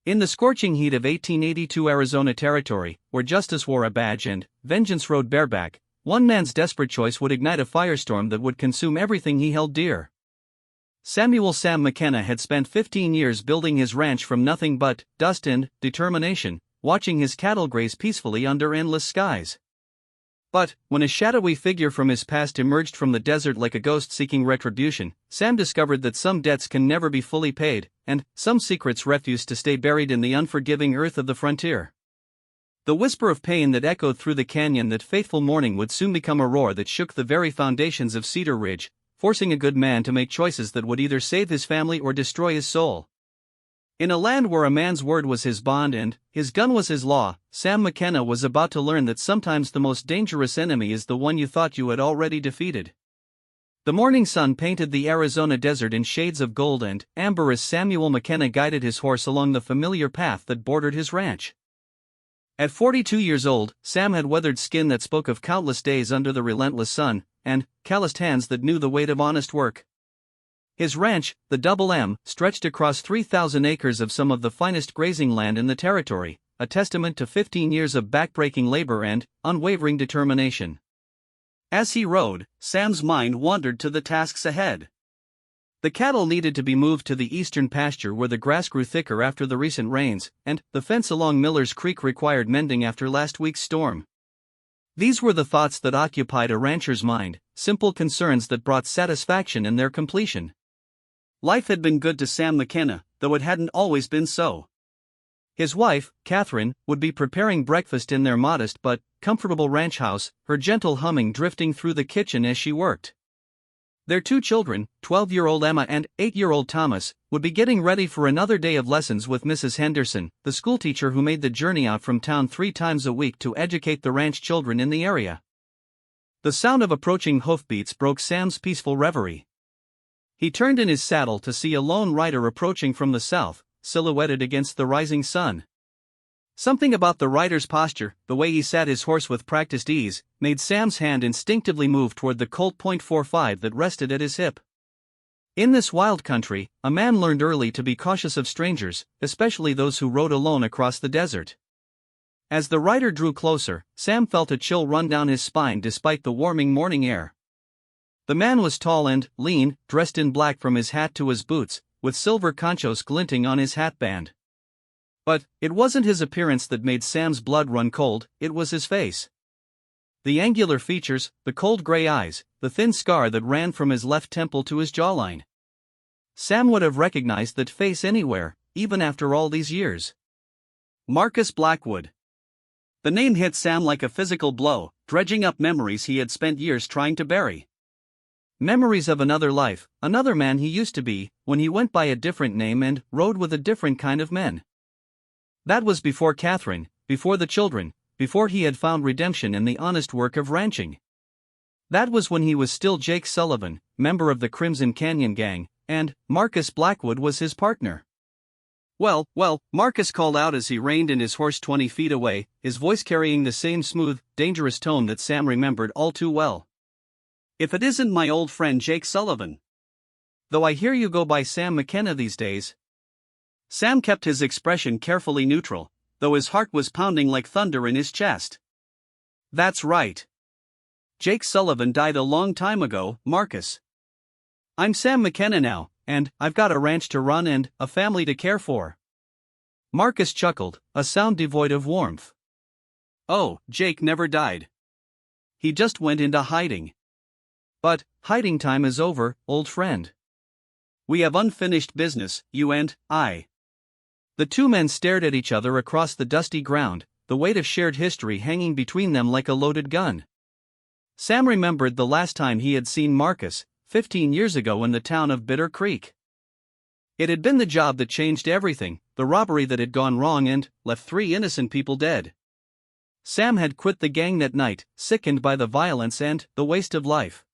In the scorching heat of 1882 Arizona Territory, where justice wore a badge and vengeance rode bareback, one man's desperate choice would ignite a firestorm that would consume everything he held dear. Samuel "Sam" McKenna had spent 15 years building his ranch from nothing but dust and determination, watching his cattle graze peacefully under endless skies. But, when a shadowy figure from his past emerged from the desert like a ghost seeking retribution, Sam discovered that some debts can never be fully paid, and some secrets refuse to stay buried in the unforgiving earth of the frontier. The whisper of pain that echoed through the canyon that fateful morning would soon become a roar that shook the very foundations of Cedar Ridge, forcing a good man to make choices that would either save his family or destroy his soul. In a land where a man's word was his bond and his gun was his law, Sam McKenna was about to learn that sometimes the most dangerous enemy is the one you thought you had already defeated. The morning sun painted the Arizona desert in shades of gold and amber as Samuel McKenna guided his horse along the familiar path that bordered his ranch. At 42 years old, Sam had weathered skin that spoke of countless days under the relentless sun, and calloused hands that knew the weight of honest work. His ranch, the Double M, stretched across 3,000 acres of some of the finest grazing land in the territory, a testament to 15 years of backbreaking labor and unwavering determination. As he rode, Sam's mind wandered to the tasks ahead. The cattle needed to be moved to the eastern pasture where the grass grew thicker after the recent rains, and the fence along Miller's Creek required mending after last week's storm. These were the thoughts that occupied a rancher's mind, simple concerns that brought satisfaction in their completion. Life had been good to Sam McKenna, though it hadn't always been so. His wife, Catherine, would be preparing breakfast in their modest but comfortable ranch house, her gentle humming drifting through the kitchen as she worked. Their two children, 12-year-old Emma and 8-year-old Thomas, would be getting ready for another day of lessons with Mrs. Henderson, the schoolteacher who made the journey out from town 3 times a week to educate the ranch children in the area. The sound of approaching hoofbeats broke Sam's peaceful reverie. He turned in his saddle to see a lone rider approaching from the south, silhouetted against the rising sun. Something about the rider's posture, the way he sat his horse with practiced ease, made Sam's hand instinctively move toward the Colt .45 that rested at his hip. In this wild country, a man learned early to be cautious of strangers, especially those who rode alone across the desert. As the rider drew closer, Sam felt a chill run down his spine despite the warming morning air. The man was tall and lean, dressed in black from his hat to his boots, with silver conchos glinting on his hatband. But it wasn't his appearance that made Sam's blood run cold, it was his face. The angular features, the cold gray eyes, the thin scar that ran from his left temple to his jawline. Sam would have recognized that face anywhere, even after all these years. Marcus Blackwood. The name hit Sam like a physical blow, dredging up memories he had spent years trying to bury. Memories of another life, another man he used to be, when he went by a different name and rode with a different kind of men. That was before Catherine, before the children, before he had found redemption in the honest work of ranching. That was when he was still Jake Sullivan, member of the Crimson Canyon Gang, and Marcus Blackwood was his partner. Well, Marcus called out as he reined in his horse 20 feet away, his voice carrying the same smooth, dangerous tone that Sam remembered all too well. "If it isn't my old friend Jake Sullivan. Though I hear you go by Sam McKenna these days." Sam kept his expression carefully neutral, though his heart was pounding like thunder in his chest. "That's right. Jake Sullivan died a long time ago, Marcus. I'm Sam McKenna now, and I've got a ranch to run and a family to care for." Marcus chuckled, a sound devoid of warmth. "Oh, Jake never died. He just went into hiding. But hiding time is over, old friend. We have unfinished business, you and I." The two men stared at each other across the dusty ground, the weight of shared history hanging between them like a loaded gun. Sam remembered the last time he had seen Marcus, 15 years ago in the town of Bitter Creek. It had been the job that changed everything, the robbery that had gone wrong and left 3 innocent people dead. Sam had quit the gang that night, sickened by the violence and the waste of life.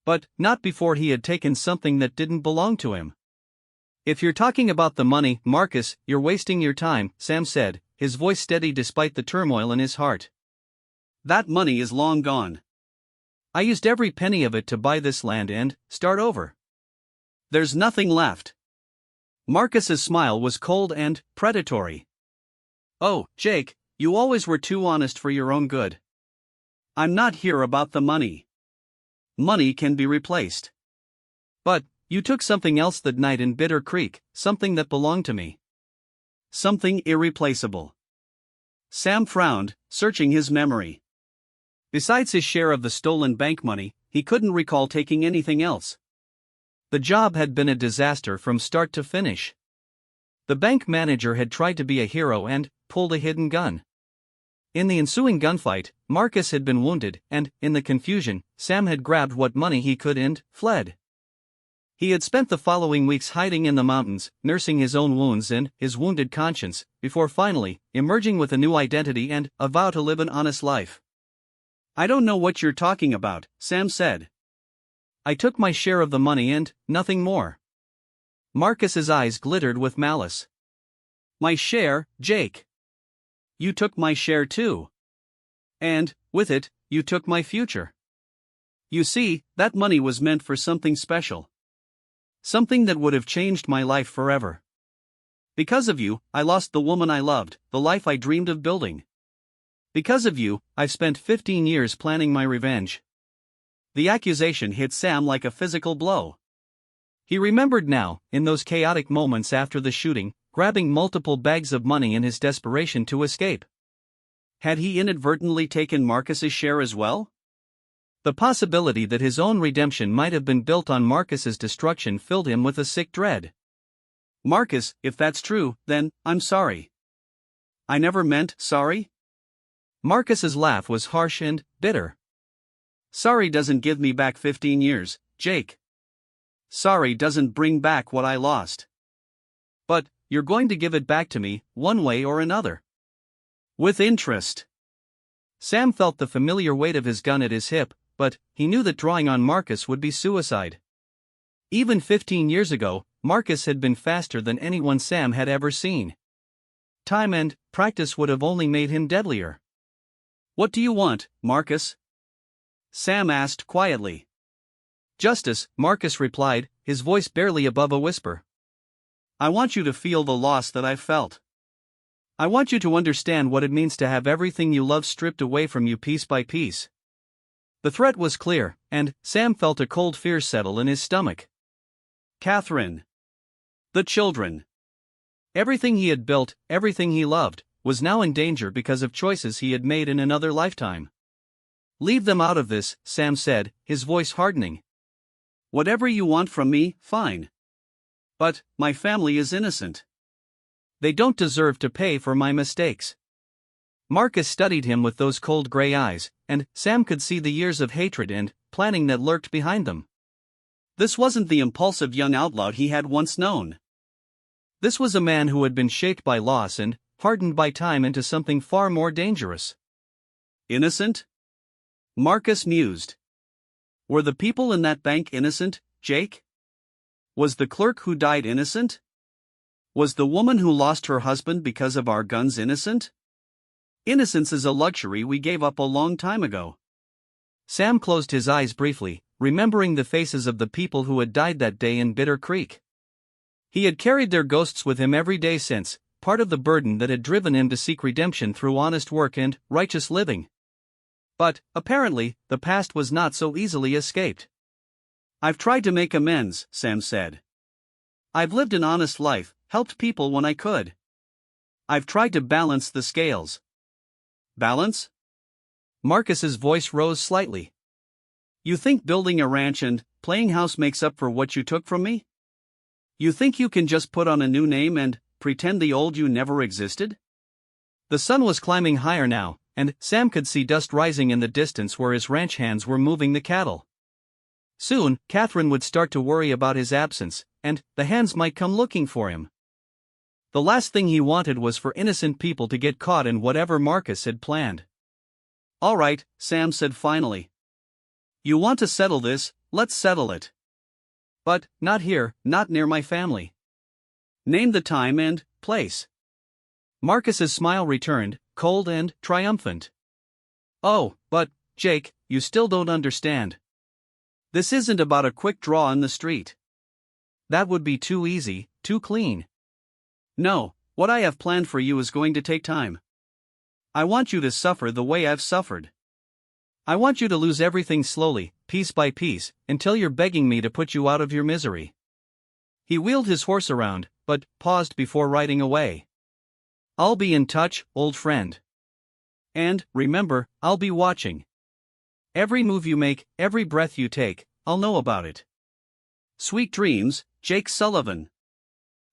But not before he had taken something that didn't belong to him. "If you're talking about the money, Marcus, you're wasting your time," Sam said, his voice steady despite the turmoil in his heart. "That money is long gone. I used every penny of it to buy this land and start over. There's nothing left. Marcus's smile was cold and predatory. "Oh, Jake, you always were too honest for your own good. I'm not here about the money. Money can be replaced. But you took something else that night in Bitter Creek, something that belonged to me. Something irreplaceable." Sam frowned, searching his memory. Besides his share of the stolen bank money, he couldn't recall taking anything else. The job had been a disaster from start to finish. The bank manager had tried to be a hero and pulled a hidden gun. In the ensuing gunfight, Marcus had been wounded, and, in the confusion, Sam had grabbed what money he could and fled. He had spent the following weeks hiding in the mountains, nursing his own wounds and his wounded conscience, before finally emerging with a new identity and a vow to live an honest life. "I don't know what you're talking about," Sam said. "I took my share of the money and nothing more." Marcus's eyes glittered with malice. "My share, Jake. You took my share too. And, with it, you took my future. You see, that money was meant for something special. Something that would have changed my life forever. Because of you, I lost the woman I loved, the life I dreamed of building. Because of you, I've spent 15 years planning my revenge." The accusation hit Sam like a physical blow. He remembered now, in those chaotic moments after the shooting, grabbing multiple bags of money in his desperation to escape. Had he inadvertently taken Marcus's share as well? The possibility that his own redemption might have been built on Marcus's destruction filled him with a sick dread. "Marcus, if that's true, then, I'm sorry." "I never meant sorry." Marcus's laugh was harsh and bitter. "Sorry doesn't give me back 15 years, Jake. Sorry doesn't bring back what I lost. But, you're going to give it back to me, one way or another. With interest." Sam felt the familiar weight of his gun at his hip, but he knew that drawing on Marcus would be suicide. Even 15 years ago, Marcus had been faster than anyone Sam had ever seen. Time and practice would have only made him deadlier. "What do you want, Marcus?" Sam asked quietly. "Justice," Marcus replied, his voice barely above a whisper. "I want you to feel the loss that I've felt. I want you to understand what it means to have everything you love stripped away from you piece by piece." The threat was clear, and Sam felt a cold fear settle in his stomach. Catherine. The children. Everything he had built, everything he loved, was now in danger because of choices he had made in another lifetime. "Leave them out of this," Sam said, his voice hardening. "Whatever you want from me, fine. But, my family is innocent. They don't deserve to pay for my mistakes." Marcus studied him with those cold gray eyes, and Sam could see the years of hatred and planning that lurked behind them. This wasn't the impulsive young outlaw he had once known. This was a man who had been shaped by loss and hardened by time into something far more dangerous. Innocent? Marcus mused. Were the people in that bank innocent, Jake? Was the clerk who died innocent? Was the woman who lost her husband because of our guns innocent? Innocence is a luxury we gave up a long time ago. Sam closed his eyes briefly, remembering the faces of the people who had died that day in Bitter Creek. He had carried their ghosts with him every day since, part of the burden that had driven him to seek redemption through honest work and righteous living. But, apparently, the past was not so easily escaped. "I've tried to make amends," Sam said. "I've lived an honest life, helped people when I could. I've tried to balance the scales." "Balance?" Marcus's voice rose slightly. "You think building a ranch and playing house makes up for what you took from me? You think you can just put on a new name and pretend the old you never existed?" The sun was climbing higher now, and Sam could see dust rising in the distance where his ranch hands were moving the cattle. Soon, Catherine would start to worry about his absence, and the hands might come looking for him. The last thing he wanted was for innocent people to get caught in whatever Marcus had planned. "All right," Sam said finally. "You want to settle this, let's settle it. But, not here, not near my family. Name the time and place." Marcus's smile returned, cold and triumphant. "Oh, but, Jake, you still don't understand. This isn't about a quick draw on the street. That would be too easy, too clean. No, what I have planned for you is going to take time. I want you to suffer the way I've suffered. I want you to lose everything slowly, piece by piece, until you're begging me to put you out of your misery. He wheeled his horse around, but paused before riding away. I'll be in touch, old friend. And, remember, I'll be watching. Every move you make, every breath you take, I'll know about it. Sweet dreams, Jake Sullivan.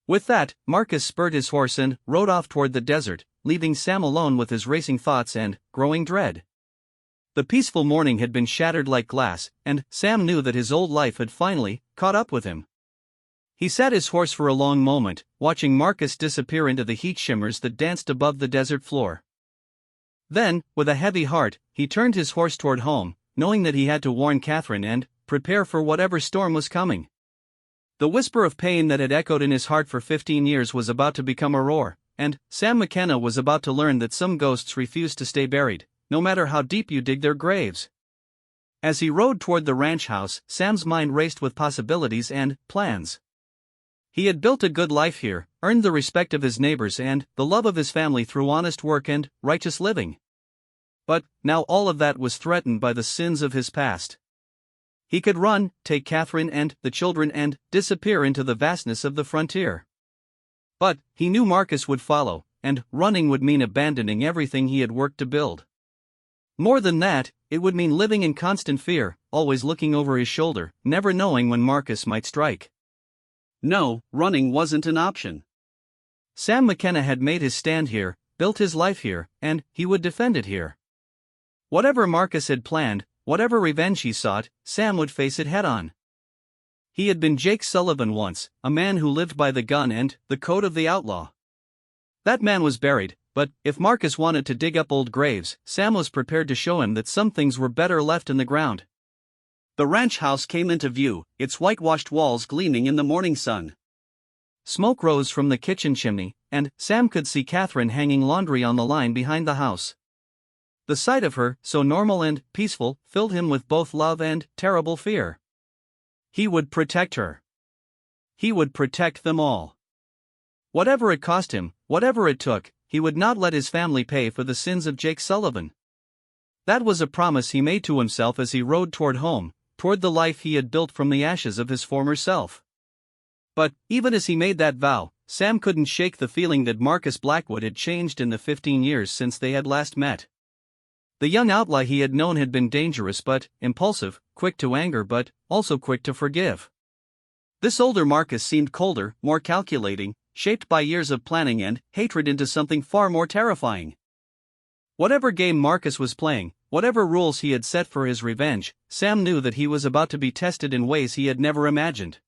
With that, Marcus spurred his horse and rode off toward the desert, leaving Sam alone with his racing thoughts and growing dread. The peaceful morning had been shattered like glass, and Sam knew that his old life had finally caught up with him. He sat his horse for a long moment, watching Marcus disappear into the heat shimmers that danced above the desert floor. Then, with a heavy heart, he turned his horse toward home, knowing that he had to warn Catherine and prepare for whatever storm was coming. The whisper of pain that had echoed in his heart for 15 years was about to become a roar, and Sam McKenna was about to learn that some ghosts refuse to stay buried, no matter how deep you dig their graves. As he rode toward the ranch house, Sam's mind raced with possibilities and plans. He had built a good life here, earned the respect of his neighbors and the love of his family through honest work and righteous living. But now all of that was threatened by the sins of his past. He could run, take Catherine and the children and disappear into the vastness of the frontier. But he knew Marcus would follow, and running would mean abandoning everything he had worked to build. More than that, it would mean living in constant fear, always looking over his shoulder, never knowing when Marcus might strike. No, running wasn't an option. Sam McKenna had made his stand here, built his life here, and he would defend it here. Whatever Marcus had planned, whatever revenge he sought, Sam would face it head-on. He had been Jake Sullivan once, a man who lived by the gun and the code of the outlaw. That man was buried, but if Marcus wanted to dig up old graves, Sam was prepared to show him that some things were better left in the ground. The ranch house came into view, its whitewashed walls gleaming in the morning sun. Smoke rose from the kitchen chimney, and Sam could see Catherine hanging laundry on the line behind the house. The sight of her, so normal and peaceful, filled him with both love and terrible fear. He would protect her. He would protect them all. Whatever it cost him, whatever it took, he would not let his family pay for the sins of Jake Sullivan. That was a promise he made to himself as he rode toward home, toward the life he had built from the ashes of his former self. But, even as he made that vow, Sam couldn't shake the feeling that Marcus Blackwood had changed in the 15 years since they had last met. The young outlaw he had known had been dangerous but impulsive, quick to anger but also quick to forgive. This older Marcus seemed colder, more calculating, shaped by years of planning and hatred into something far more terrifying. Whatever game Marcus was playing, whatever rules he had set for his revenge, Sam knew that he was about to be tested in ways he had never imagined.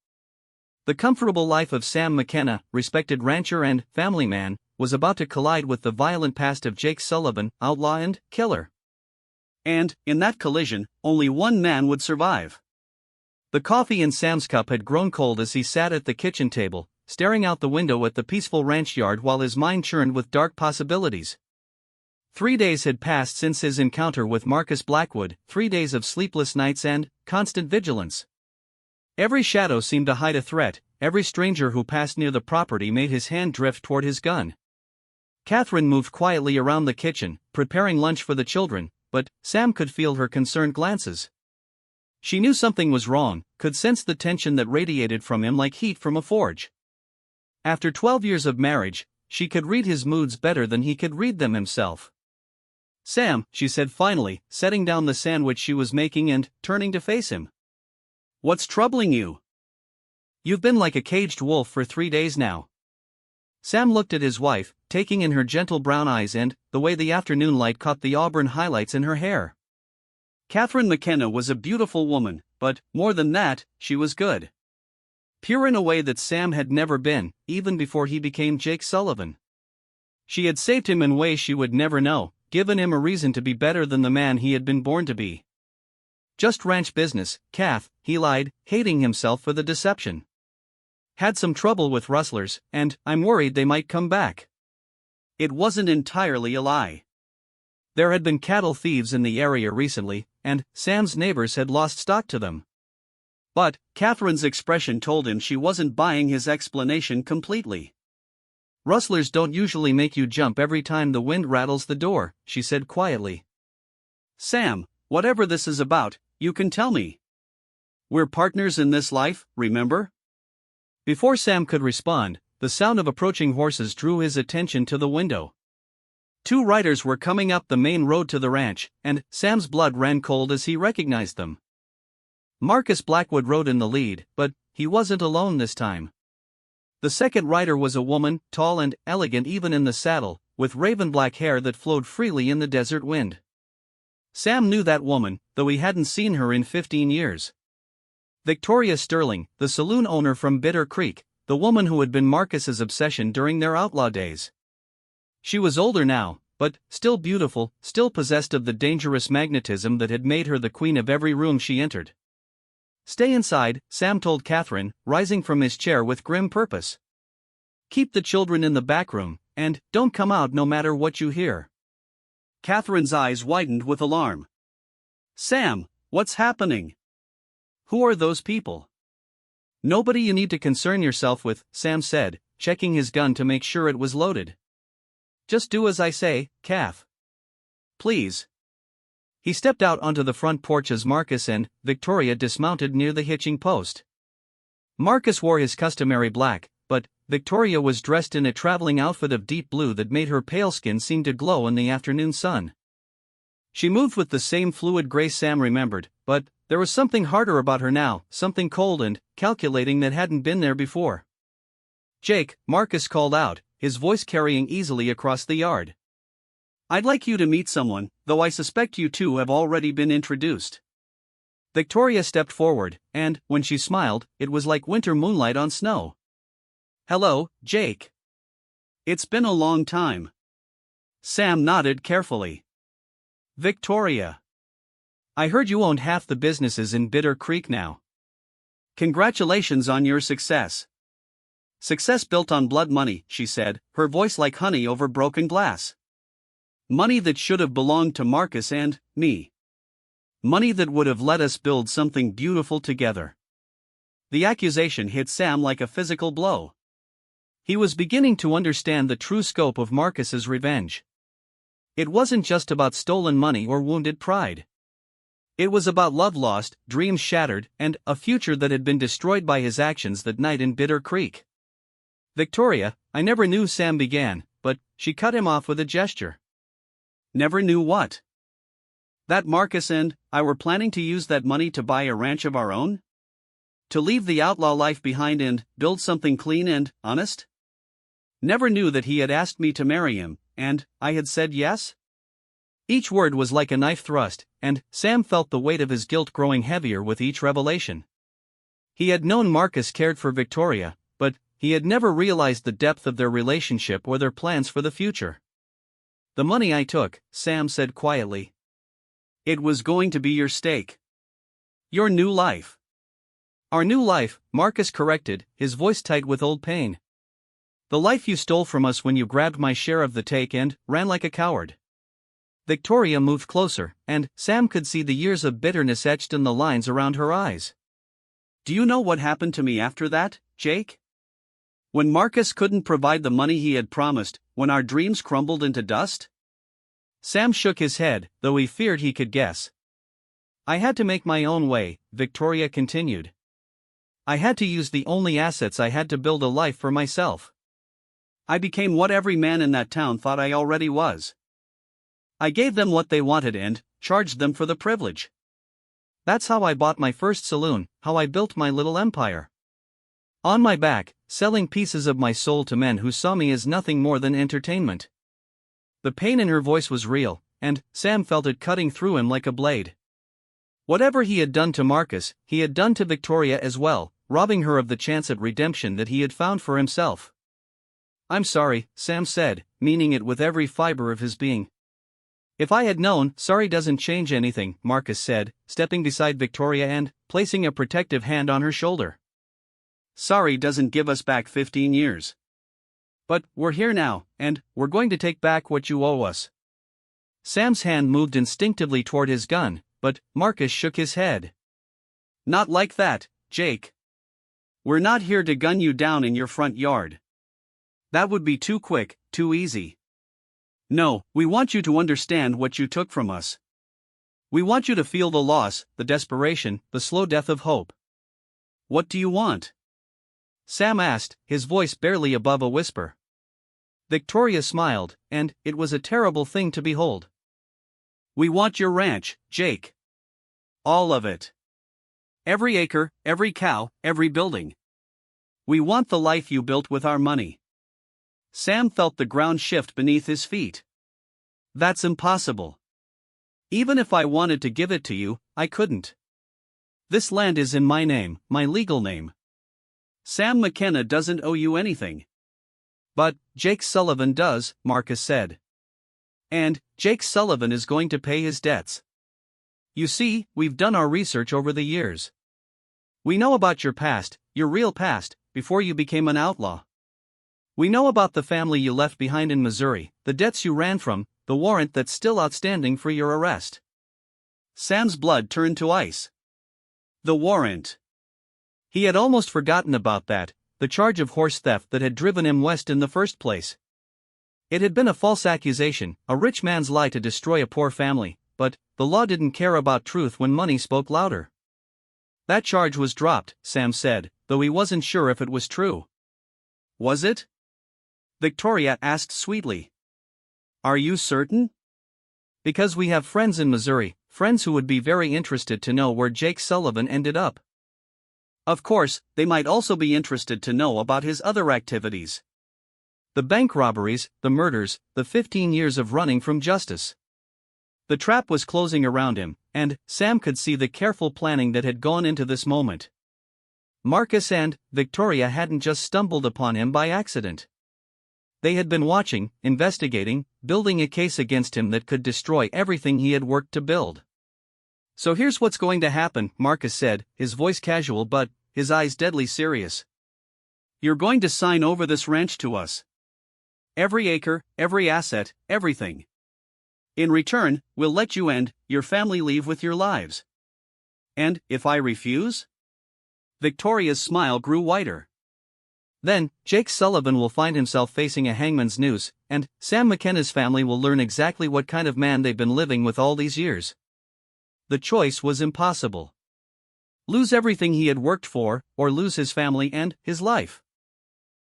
The comfortable life of Sam McKenna, respected rancher and family man, was about to collide with the violent past of Jake Sullivan, outlaw and killer. And, in that collision, only one man would survive. The coffee in Sam's cup had grown cold as he sat at the kitchen table, staring out the window at the peaceful ranch yard while his mind churned with dark possibilities. 3 days had passed since his encounter with Marcus Blackwood, 3 days of sleepless nights and constant vigilance. Every shadow seemed to hide a threat, every stranger who passed near the property made his hand drift toward his gun. Catherine moved quietly around the kitchen, preparing lunch for the children, but Sam could feel her concerned glances. She knew something was wrong, could sense the tension that radiated from him like heat from a forge. After 12 years of marriage, she could read his moods better than he could read them himself. "Sam," she said finally, setting down the sandwich she was making and turning to face him. "What's troubling you? You've been like a caged wolf for 3 days now." Sam looked at his wife, taking in her gentle brown eyes and the way the afternoon light caught the auburn highlights in her hair. Catherine McKenna was a beautiful woman, but, more than that, she was good. Pure in a way that Sam had never been, even before he became Jake Sullivan. She had saved him in ways she would never know, given him a reason to be better than the man he had been born to be. "Just ranch business, Kath," he lied, hating himself for the deception. "Had some trouble with rustlers, and I'm worried they might come back." It wasn't entirely a lie. There had been cattle thieves in the area recently, and Sam's neighbors had lost stock to them. But Catherine's expression told him she wasn't buying his explanation completely. Rustlers don't usually make you jump every time the wind rattles the door, she said quietly. Sam, whatever this is about, you can tell me. We're partners in this life, remember? Before Sam could respond, the sound of approaching horses drew his attention to the window. 2 riders were coming up the main road to the ranch, and Sam's blood ran cold as he recognized them. Marcus Blackwood rode in the lead, but he wasn't alone this time. The second rider was a woman, tall and elegant even in the saddle, with raven-black hair that flowed freely in the desert wind. Sam knew that woman, though he hadn't seen her in 15 years. Victoria Sterling, the saloon owner from Bitter Creek, the woman who had been Marcus's obsession during their outlaw days. She was older now, but still beautiful, still possessed of the dangerous magnetism that had made her the queen of every room she entered. "Stay inside," Sam told Catherine, rising from his chair with grim purpose. "Keep the children in the back room, and don't come out no matter what you hear." Catherine's eyes widened with alarm. Sam, what's happening? Who are those people? "Nobody you need to concern yourself with," Sam said, checking his gun to make sure it was loaded. "Just do as I say, Kath. Please." He stepped out onto the front porch as Marcus and Victoria dismounted near the hitching post. Marcus wore his customary black, but Victoria was dressed in a traveling outfit of deep blue that made her pale skin seem to glow in the afternoon sun. She moved with the same fluid grace Sam remembered, but there was something harder about her now, something cold and calculating that hadn't been there before. "Jake," Marcus called out, his voice carrying easily across the yard. "I'd like you to meet someone, though I suspect you two have already been introduced." Victoria stepped forward, and, when she smiled, it was like winter moonlight on snow. "Hello, Jake." "It's been a long time." Sam nodded carefully. "Victoria. I heard you owned half the businesses in Bitter Creek now." "Congratulations on your success." "Success built on blood money," she said, her voice like honey over broken glass. "Money that should have belonged to Marcus and me. Money that would have let us build something beautiful together." The accusation hit Sam like a physical blow. He was beginning to understand the true scope of Marcus's revenge. It wasn't just about stolen money or wounded pride. It was about love lost, dreams shattered, and a future that had been destroyed by his actions that night in Bitter Creek. "Victoria, I never knew," Sam began, but she cut him off with a gesture. "Never knew what?" "That Marcus and I were planning to use that money to buy a ranch of our own? To leave the outlaw life behind and build something clean and honest? Never knew that he had asked me to marry him, and I had said yes?" Each word was like a knife thrust, and Sam felt the weight of his guilt growing heavier with each revelation. He had known Marcus cared for Victoria, but he had never realized the depth of their relationship or their plans for the future. "The money I took," Sam said quietly. "It was going to be your stake. Your new life." "Our new life," Marcus corrected, his voice tight with old pain. "The life you stole from us when you grabbed my share of the take and ran like a coward." Victoria moved closer, and Sam could see the years of bitterness etched in the lines around her eyes. "Do you know what happened to me after that, Jake? When Marcus couldn't provide the money he had promised, when our dreams crumbled into dust?" Sam shook his head, though he feared he could guess. "I had to make my own way," Victoria continued. "I had to use the only assets I had to build a life for myself. I became what every man in that town thought I already was. I gave them what they wanted and charged them for the privilege. That's how I bought my first saloon, how I built my little empire. On my back, selling pieces of my soul to men who saw me as nothing more than entertainment." The pain in her voice was real, and Sam felt it cutting through him like a blade. Whatever he had done to Marcus, he had done to Victoria as well, robbing her of the chance at redemption that he had found for himself. "I'm sorry," Sam said, meaning it with every fiber of his being. "If I had known." "Sorry doesn't change anything," Marcus said, stepping beside Victoria and placing a protective hand on her shoulder. "Sorry doesn't give us back 15 years. But we're here now, and we're going to take back what you owe us." Sam's hand moved instinctively toward his gun, but Marcus shook his head. "Not like that, Jake. We're not here to gun you down in your front yard. That would be too quick, too easy. No, we want you to understand what you took from us. We want you to feel the loss, the desperation, the slow death of hope. What do you want? Sam asked, his voice barely above a whisper. Victoria smiled, and it was a terrible thing to behold. We want your ranch, Jake. All of it. Every acre, every cow, every building. We want the life you built with our money. Sam felt the ground shift beneath his feet. That's impossible. Even if I wanted to give it to you, I couldn't. This land is in my name, my legal name. Sam McKenna doesn't owe you anything. But Jake Sullivan does, Marcus said. And Jake Sullivan is going to pay his debts. You see, we've done our research over the years. We know about your past, your real past, before you became an outlaw. We know about the family you left behind in Missouri, the debts you ran from, the warrant that's still outstanding for your arrest. Sam's blood turned to ice. The warrant. He had almost forgotten about that, the charge of horse theft that had driven him west in the first place. It had been a false accusation, a rich man's lie to destroy a poor family, but the law didn't care about truth when money spoke louder. That charge was dropped, Sam said, though he wasn't sure if it was true. Was it? Victoria asked sweetly. Are you certain? Because we have friends in Missouri, friends who would be very interested to know where Jake Sullivan ended up. Of course, they might also be interested to know about his other activities. The bank robberies, the murders, the 15 years of running from justice. The trap was closing around him, and Sam could see the careful planning that had gone into this moment. Marcus and Victoria hadn't just stumbled upon him by accident. They had been watching, investigating, building a case against him that could destroy everything he had worked to build. So here's what's going to happen, Marcus said, his voice casual but his eyes deadly serious. You're going to sign over this ranch to us. Every acre, every asset, everything. In return, we'll let you and your family leave with your lives. And if I refuse? Victoria's smile grew wider. Then, Jake Sullivan will find himself facing a hangman's noose, and Sam McKenna's family will learn exactly what kind of man they've been living with all these years. The choice was impossible. Lose everything he had worked for, or lose his family and his life.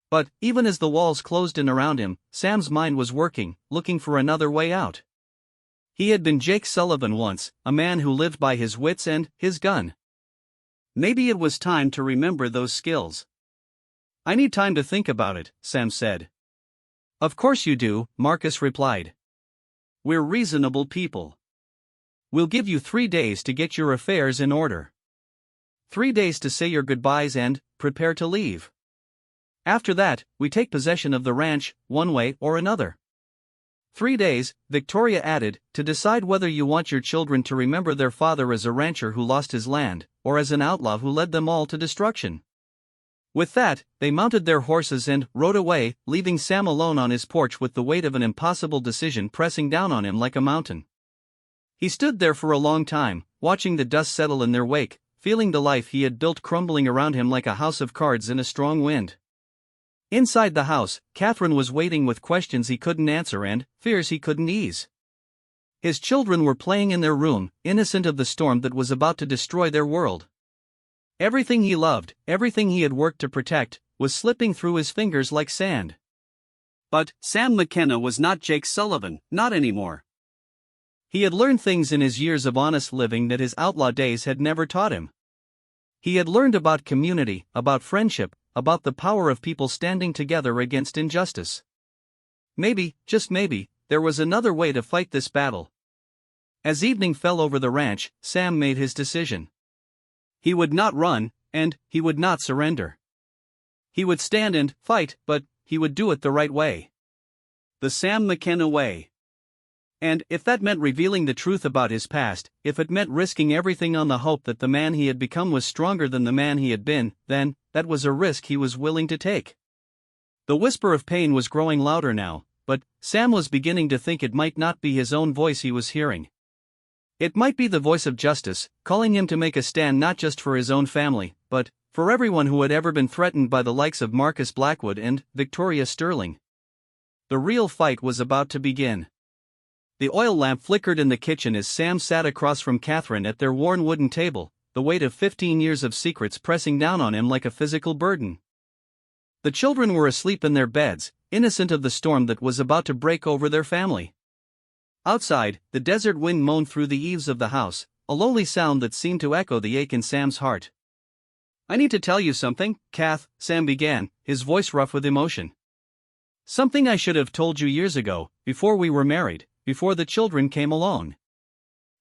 But even as the walls closed in around him, Sam's mind was working, looking for another way out. He had been Jake Sullivan once, a man who lived by his wits and his gun. Maybe it was time to remember those skills. I need time to think about it, Sam said. Of course you do, Marcus replied. We're reasonable people. We'll give you 3 days to get your affairs in order. 3 days to say your goodbyes and prepare to leave. After that, we take possession of the ranch, one way or another. 3 days, Victoria added, to decide whether you want your children to remember their father as a rancher who lost his land, or as an outlaw who led them all to destruction. With that, they mounted their horses and rode away, leaving Sam alone on his porch with the weight of an impossible decision pressing down on him like a mountain. He stood there for a long time, watching the dust settle in their wake, feeling the life he had built crumbling around him like a house of cards in a strong wind. Inside the house, Catherine was waiting with questions he couldn't answer and fears he couldn't ease. His children were playing in their room, innocent of the storm that was about to destroy their world. Everything he loved, everything he had worked to protect, was slipping through his fingers like sand. But Sam McKenna was not Jake Sullivan, not anymore. He had learned things in his years of honest living that his outlaw days had never taught him. He had learned about community, about friendship, about the power of people standing together against injustice. Maybe, just maybe, there was another way to fight this battle. As evening fell over the ranch, Sam made his decision. He would not run, and he would not surrender. He would stand and fight, but he would do it the right way. The Sam McKenna way. And if that meant revealing the truth about his past, if it meant risking everything on the hope that the man he had become was stronger than the man he had been, then that was a risk he was willing to take. The whisper of pain was growing louder now, but Sam was beginning to think it might not be his own voice he was hearing. It might be the voice of justice, calling him to make a stand not just for his own family, but for everyone who had ever been threatened by the likes of Marcus Blackwood and Victoria Sterling. The real fight was about to begin. The oil lamp flickered in the kitchen as Sam sat across from Catherine at their worn wooden table, the weight of 15 years of secrets pressing down on him like a physical burden. The children were asleep in their beds, innocent of the storm that was about to break over their family. Outside, the desert wind moaned through the eaves of the house, a lowly sound that seemed to echo the ache in Sam's heart. "I need to tell you something, Kath," Sam began, his voice rough with emotion. "Something I should have told you years ago, before we were married, before the children came along.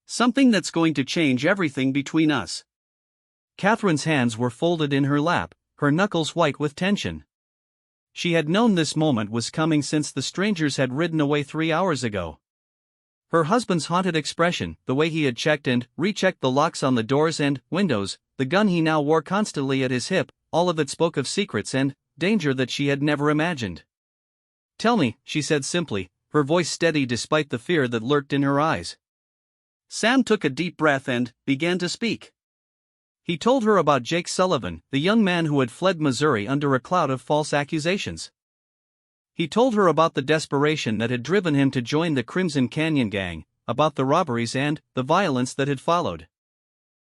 Something that's going to change everything between us." Catherine's hands were folded in her lap, her knuckles white with tension. She had known this moment was coming since the strangers had ridden away 3 hours ago. Her husband's haunted expression, the way he had checked and rechecked the locks on the doors and windows, the gun he now wore constantly at his hip, all of it spoke of secrets and danger that she had never imagined. "Tell me," she said simply, her voice steady despite the fear that lurked in her eyes. Sam took a deep breath and began to speak. He told her about Jake Sullivan, the young man who had fled Missouri under a cloud of false accusations. He told her about the desperation that had driven him to join the Crimson Canyon Gang, about the robberies and the violence that had followed.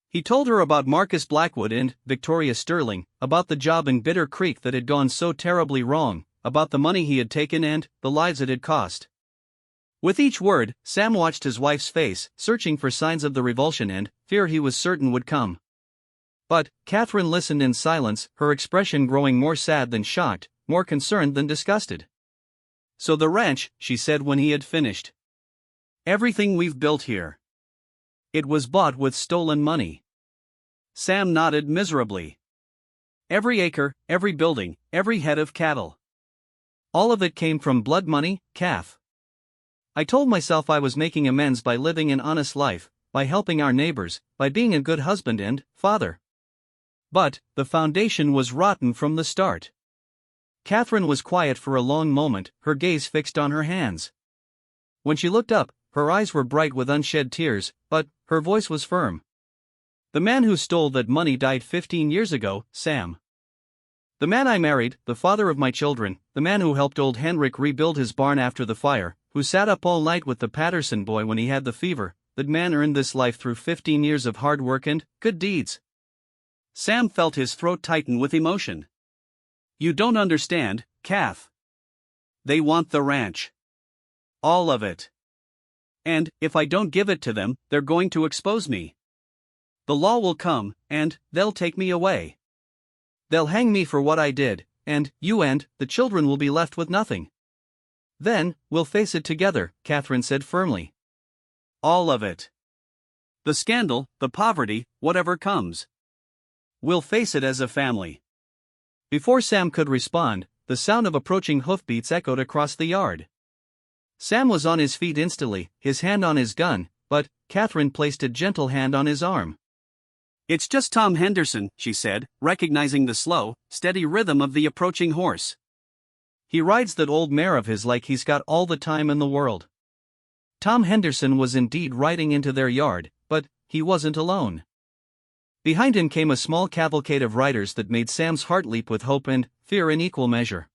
He told her about Marcus Blackwood and Victoria Sterling, about the job in Bitter Creek that had gone so terribly wrong, about the money he had taken and the lives it had cost. With each word, Sam watched his wife's face, searching for signs of the revulsion and fear he was certain would come. But Catherine listened in silence, her expression growing more sad than shocked, more concerned than disgusted. "So the ranch," she said when he had finished. "Everything we've built here. It was bought with stolen money." Sam nodded miserably. "Every acre, every building, every head of cattle. All of it came from blood money, Kath. I told myself I was making amends by living an honest life, by helping our neighbors, by being a good husband and father. But the foundation was rotten from the start." Catherine was quiet for a long moment, her gaze fixed on her hands. When she looked up, her eyes were bright with unshed tears, but her voice was firm. "The man who stole that money died 15 years ago, Sam. The man I married, the father of my children, the man who helped old Henrik rebuild his barn after the fire, who sat up all night with the Patterson boy when he had the fever, that man earned this life through 15 years of hard work and good deeds." Sam felt his throat tighten with emotion. "You don't understand, Kath. They want the ranch. All of it. And if I don't give it to them, they're going to expose me. The law will come, and they'll take me away. They'll hang me for what I did, and you and the children will be left with nothing. Then, we'll face it together," Catherine said firmly. "All of it. The scandal, the poverty, whatever comes. We'll face it as a family." Before Sam could respond, the sound of approaching hoofbeats echoed across the yard. Sam was on his feet instantly, his hand on his gun, but Catherine placed a gentle hand on his arm. "It's just Tom Henderson," she said, recognizing the slow, steady rhythm of the approaching horse. "He rides that old mare of his like he's got all the time in the world." Tom Henderson was indeed riding into their yard, but he wasn't alone. Behind him came a small cavalcade of riders that made Sam's heart leap with hope and fear in equal measure.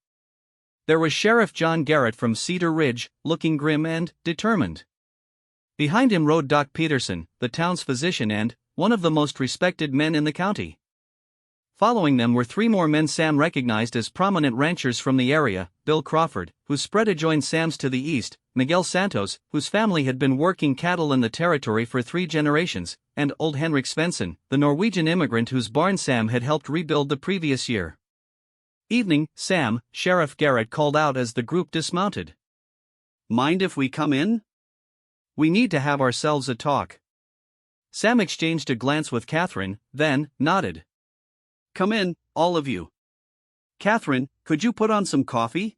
There was Sheriff John Garrett from Cedar Ridge, looking grim and determined. Behind him rode Doc Peterson, the town's physician and one of the most respected men in the county. Following them were 3 more men Sam recognized as prominent ranchers from the area: Bill Crawford, whose spread adjoined Sam's to the east, Miguel Santos, whose family had been working cattle in the territory for 3 generations, and old Henrik Svensson, the Norwegian immigrant whose barn Sam had helped rebuild the previous year. "Evening, Sam," Sheriff Garrett called out as the group dismounted. "Mind if we come in? We need to have ourselves a talk." Sam exchanged a glance with Catherine, then nodded. "Come in, all of you. Catherine, could you put on some coffee?"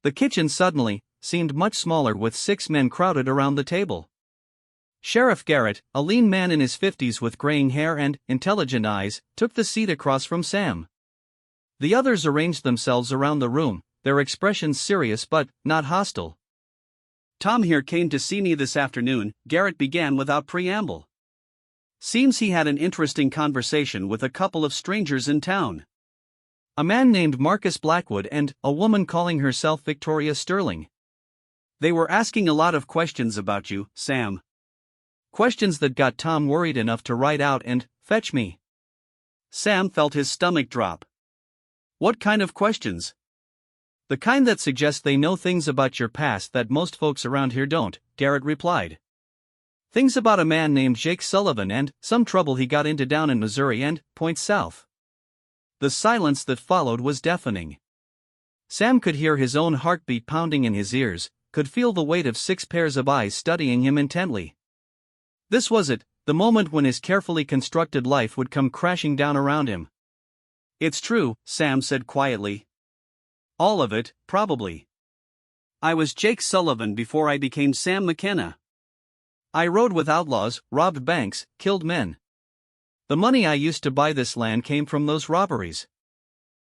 The kitchen suddenly seemed much smaller with 6 men crowded around the table. Sheriff Garrett, a lean man in his 50s with graying hair and intelligent eyes, took the seat across from Sam. The others arranged themselves around the room, their expressions serious but not hostile. "Tom here came to see me this afternoon," Garrett began without preamble. Seems he had an interesting conversation with a couple of strangers in town. A man named Marcus Blackwood and a woman calling herself Victoria Sterling. They were asking a lot of questions about you, Sam. Questions that got Tom worried enough to write out and fetch me. Sam felt his stomach drop. What kind of questions? The kind that suggest they know things about your past that most folks around here don't, Garrett replied. Things about a man named Jake Sullivan and some trouble he got into down in Missouri and points south. The silence that followed was deafening. Sam could hear his own heartbeat pounding in his ears, could feel the weight of 6 pairs of eyes studying him intently. This was it, the moment when his carefully constructed life would come crashing down around him. It's true, Sam said quietly. All of it, probably. I was Jake Sullivan before I became Sam McKenna. I rode with outlaws, robbed banks, killed men. The money I used to buy this land came from those robberies.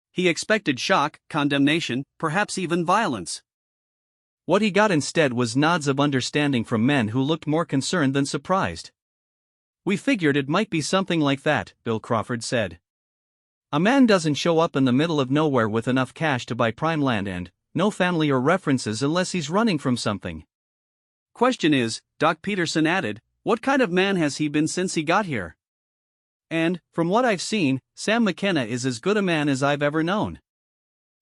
He expected shock, condemnation, perhaps even violence. What he got instead was nods of understanding from men who looked more concerned than surprised. We figured it might be something like that, Bill Crawford said. A man doesn't show up in the middle of nowhere with enough cash to buy prime land and no family or references unless he's running from something. Question is, Doc Peterson added, what kind of man has he been since he got here? And, from what I've seen, Sam McKenna is as good a man as I've ever known.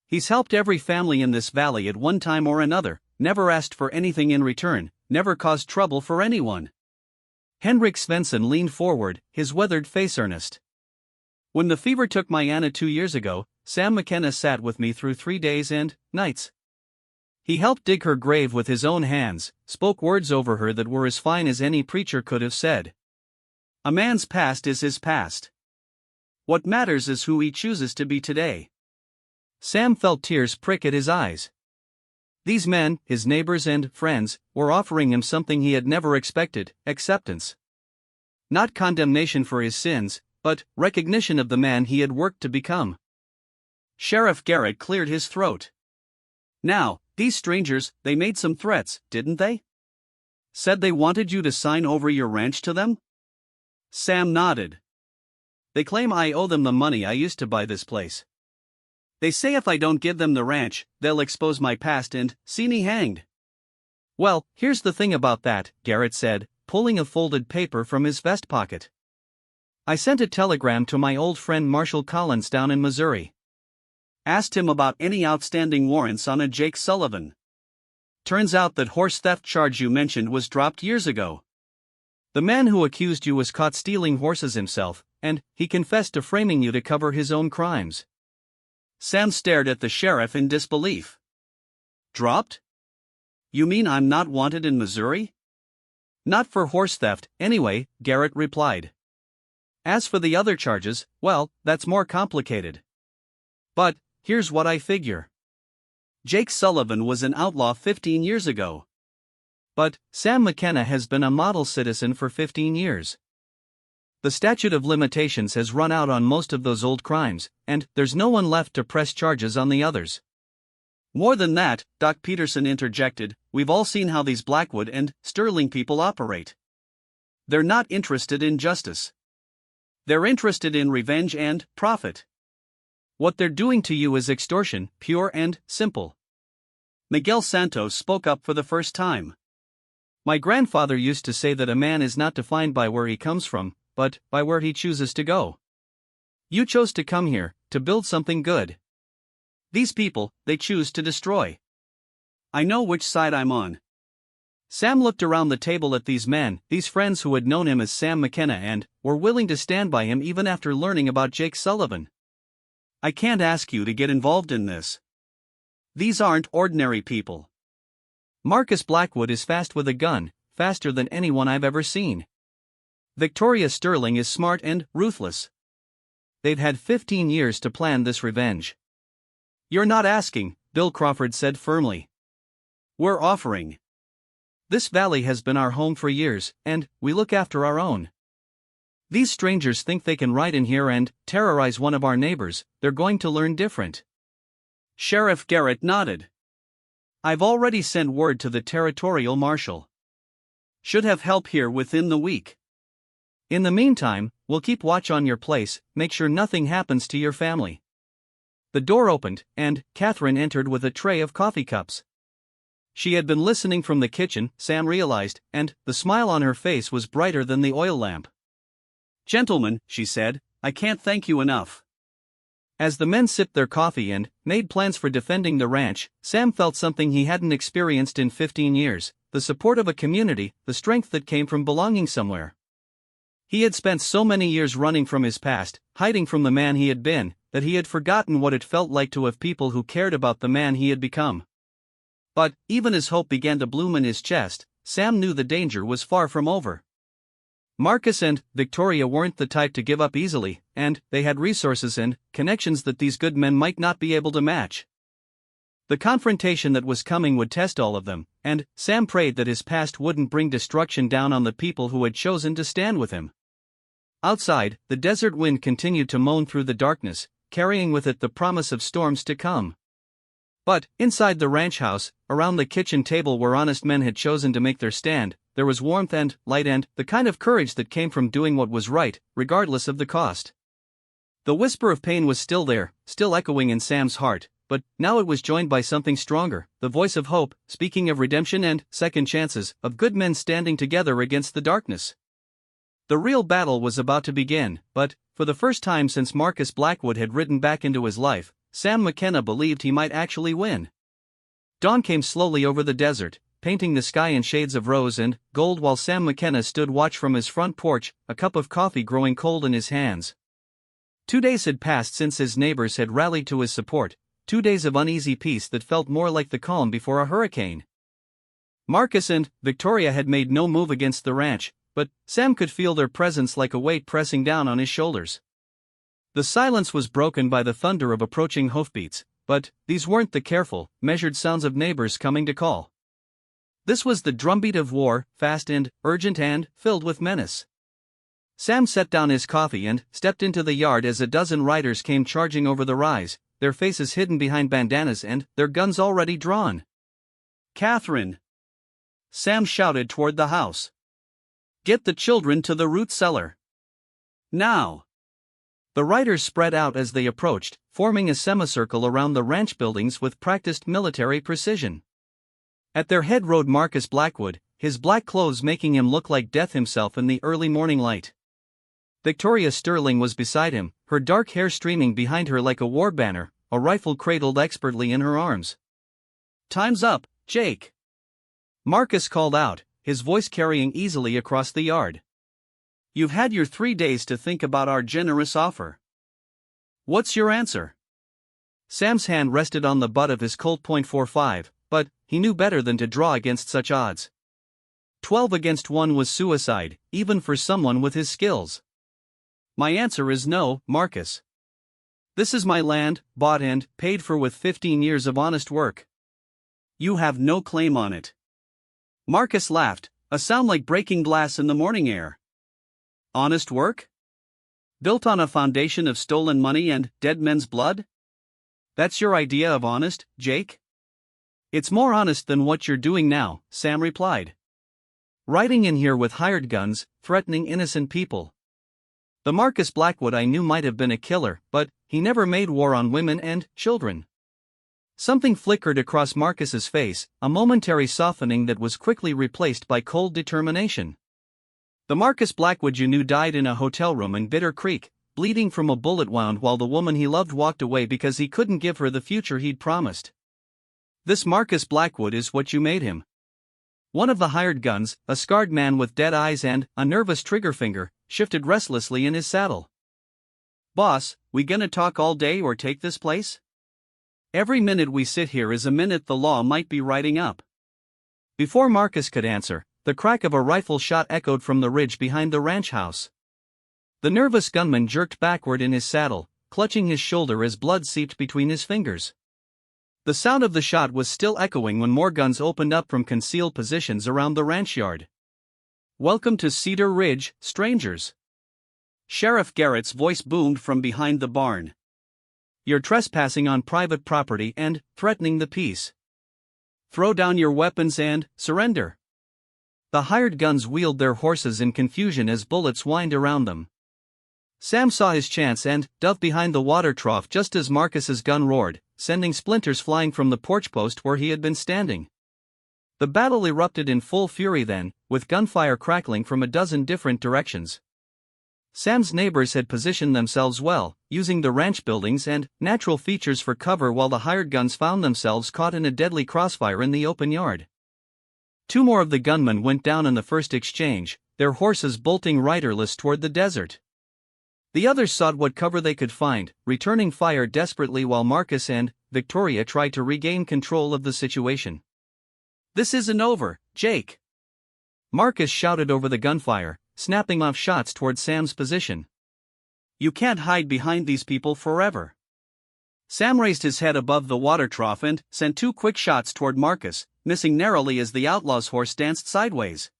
He's helped every family in this valley at one time or another, never asked for anything in return, never caused trouble for anyone. Henrik Svensson leaned forward, his weathered face earnest. When the fever took my Anna 2 years ago, Sam McKenna sat with me through 3 days and nights. He helped dig her grave with his own hands, spoke words over her that were as fine as any preacher could have said. A man's past is his past. What matters is who he chooses to be today. Sam felt tears prick at his eyes. These men, his neighbors and friends, were offering him something he had never expected, acceptance. Not condemnation for his sins, but recognition of the man he had worked to become. Sheriff Garrett cleared his throat. Now, these strangers, they made some threats, didn't they? Said they wanted you to sign over your ranch to them? Sam nodded. They claim I owe them the money I used to buy this place. They say if I don't give them the ranch, they'll expose my past and see me hanged. Well, here's the thing about that, Garrett said, pulling a folded paper from his vest pocket. I sent a telegram to my old friend Marshall Collins down in Missouri. Asked him about any outstanding warrants on a Jake Sullivan. Turns out that horse theft charge you mentioned was dropped years ago. The man who accused you was caught stealing horses himself, and he confessed to framing you to cover his own crimes. Sam stared at the sheriff in disbelief. Dropped? You mean I'm not wanted in Missouri? Not for horse theft, anyway, Garrett replied. As for the other charges, well, that's more complicated. But, here's what I figure. Jake Sullivan was an outlaw 15 years ago. But, Sam McKenna has been a model citizen for 15 years. The statute of limitations has run out on most of those old crimes, and there's no one left to press charges on the others. More than that, Doc Peterson interjected, we've all seen how these Blackwood and Sterling people operate. They're not interested in justice. They're interested in revenge and profit. What they're doing to you is extortion, pure and simple. Miguel Santos spoke up for the first time. My grandfather used to say that a man is not defined by where he comes from, but by where he chooses to go. You chose to come here, to build something good. These people, they choose to destroy. I know which side I'm on. Sam looked around the table at these men, these friends who had known him as Sam McKenna and were willing to stand by him even after learning about Jake Sullivan. I can't ask you to get involved in this. These aren't ordinary people. Marcus Blackwood is fast with a gun, faster than anyone I've ever seen. Victoria Sterling is smart and ruthless. They've had 15 years to plan this revenge. You're not asking, Bill Crawford said firmly. We're offering. This valley has been our home for years, and we look after our own. These strangers think they can ride in here and terrorize one of our neighbors. They're going to learn different. Sheriff Garrett nodded. I've already sent word to the territorial marshal. Should have help here within the week. In the meantime, we'll keep watch on your place, make sure nothing happens to your family." The door opened, and Catherine entered with a tray of coffee cups. She had been listening from the kitchen, Sam realized, and the smile on her face was brighter than the oil lamp. "Gentlemen," she said, "I can't thank you enough." As the men sipped their coffee and made plans for defending the ranch, Sam felt something he hadn't experienced in 15 years, the support of a community, the strength that came from belonging somewhere. He had spent so many years running from his past, hiding from the man he had been, that he had forgotten what it felt like to have people who cared about the man he had become. But, even as hope began to bloom in his chest, Sam knew the danger was far from over. Marcus and Victoria weren't the type to give up easily, and they had resources and connections that these good men might not be able to match. The confrontation that was coming would test all of them, and Sam prayed that his past wouldn't bring destruction down on the people who had chosen to stand with him. Outside, the desert wind continued to moan through the darkness, carrying with it the promise of storms to come. But, inside the ranch house, around the kitchen table where honest men had chosen to make their stand, there was warmth and light and the kind of courage that came from doing what was right, regardless of the cost. The whisper of pain was still there, still echoing in Sam's heart, but now it was joined by something stronger, the voice of hope, speaking of redemption and second chances, of good men standing together against the darkness. The real battle was about to begin, but, for the first time since Marcus Blackwood had ridden back into his life, Sam McKenna believed he might actually win. Dawn came slowly over the desert, painting the sky in shades of rose and gold while Sam McKenna stood watch from his front porch, a cup of coffee growing cold in his hands. 2 days had passed since his neighbors had rallied to his support, 2 days of uneasy peace that felt more like the calm before a hurricane. Marcus and Victoria had made no move against the ranch, but Sam could feel their presence like a weight pressing down on his shoulders. The silence was broken by the thunder of approaching hoofbeats, but these weren't the careful, measured sounds of neighbors coming to call. This was the drumbeat of war, fast and urgent and filled with menace. Sam set down his coffee and stepped into the yard as a dozen riders came charging over the rise, their faces hidden behind bandanas and their guns already drawn. "Catherine!" Sam shouted toward the house. "Get the children to the root cellar. Now!" The riders spread out as they approached, forming a semicircle around the ranch buildings with practiced military precision. At their head rode Marcus Blackwood, his black clothes making him look like death himself in the early morning light. Victoria Sterling was beside him, her dark hair streaming behind her like a war banner, a rifle cradled expertly in her arms. "Time's up, Jake!" Marcus called out, his voice carrying easily across the yard. "You've had your 3 days to think about our generous offer. What's your answer?" Sam's hand rested on the butt of his Colt .45, but he knew better than to draw against such odds. 12 against 1 was suicide, even for someone with his skills. "My answer is no, Marcus. This is my land, bought and paid for with 15 years of honest work. You have no claim on it." Marcus laughed, a sound like breaking glass in the morning air. "Honest work? Built on a foundation of stolen money and dead men's blood? That's your idea of honest, Jake?" "It's more honest than what you're doing now," Sam replied. "Riding in here with hired guns, threatening innocent people. The Marcus Blackwood I knew might have been a killer, but he never made war on women and children." Something flickered across Marcus's face, a momentary softening that was quickly replaced by cold determination. "The Marcus Blackwood you knew died in a hotel room in Bitter Creek, bleeding from a bullet wound while the woman he loved walked away because he couldn't give her the future he'd promised. This Marcus Blackwood is what you made him. One of the hired guns, a scarred man with dead eyes and a nervous trigger finger, shifted restlessly in his saddle. "Boss, we gonna talk all day or take this place? Every minute we sit here is a minute the law might be writing up." Before Marcus could answer, the crack of a rifle shot echoed from the ridge behind the ranch house. The nervous gunman jerked backward in his saddle, clutching his shoulder as blood seeped between his fingers. The sound of the shot was still echoing when more guns opened up from concealed positions around the ranch yard. "Welcome to Cedar Ridge, strangers." Sheriff Garrett's voice boomed from behind the barn. "You're trespassing on private property and threatening the peace. Throw down your weapons and surrender." The hired guns wheeled their horses in confusion as bullets whined around them. Sam saw his chance and dove behind the water trough just as Marcus's gun roared, sending splinters flying from the porch post where he had been standing. The battle erupted in full fury then, with gunfire crackling from a dozen different directions. Sam's neighbors had positioned themselves well, using the ranch buildings and natural features for cover, while the hired guns found themselves caught in a deadly crossfire in the open yard. Two more of the gunmen went down in the first exchange, their horses bolting riderless toward the desert. The others sought what cover they could find, returning fire desperately while Marcus and Victoria tried to regain control of the situation. "This isn't over, Jake!" Marcus shouted over the gunfire, snapping off shots toward Sam's position. "You can't hide behind these people forever." Sam raised his head above the water trough and sent two quick shots toward Marcus, missing narrowly as the outlaw's horse danced sideways.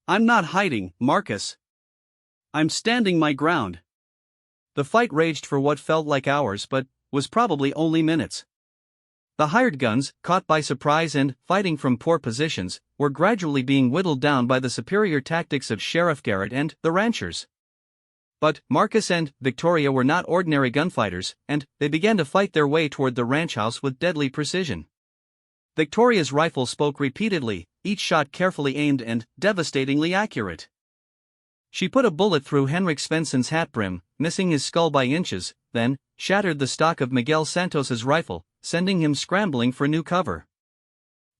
"I'm not hiding, Marcus. I'm standing my ground." The fight raged for what felt like hours but was probably only minutes. The hired guns, caught by surprise and fighting from poor positions, were gradually being whittled down by the superior tactics of Sheriff Garrett and the ranchers. But Marcus and Victoria were not ordinary gunfighters, and they began to fight their way toward the ranch house with deadly precision. Victoria's rifle spoke repeatedly, each shot carefully aimed and devastatingly accurate. She put a bullet through Henrik Svensson's hat brim, missing his skull by inches, then shattered the stock of Miguel Santos's rifle, sending him scrambling for new cover.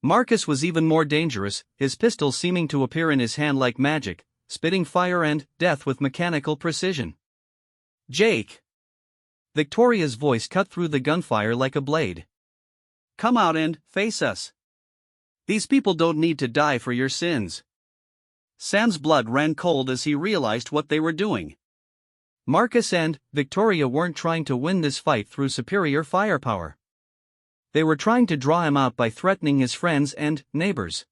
Marcus was even more dangerous, his pistol seeming to appear in his hand like magic, spitting fire and death with mechanical precision. "Jake!" Victoria's voice cut through the gunfire like a blade. "Come out and face us. These people don't need to die for your sins." Sam's blood ran cold as he realized what they were doing. Marcus and Victoria weren't trying to win this fight through superior firepower. They were trying to draw him out by threatening his friends and neighbors.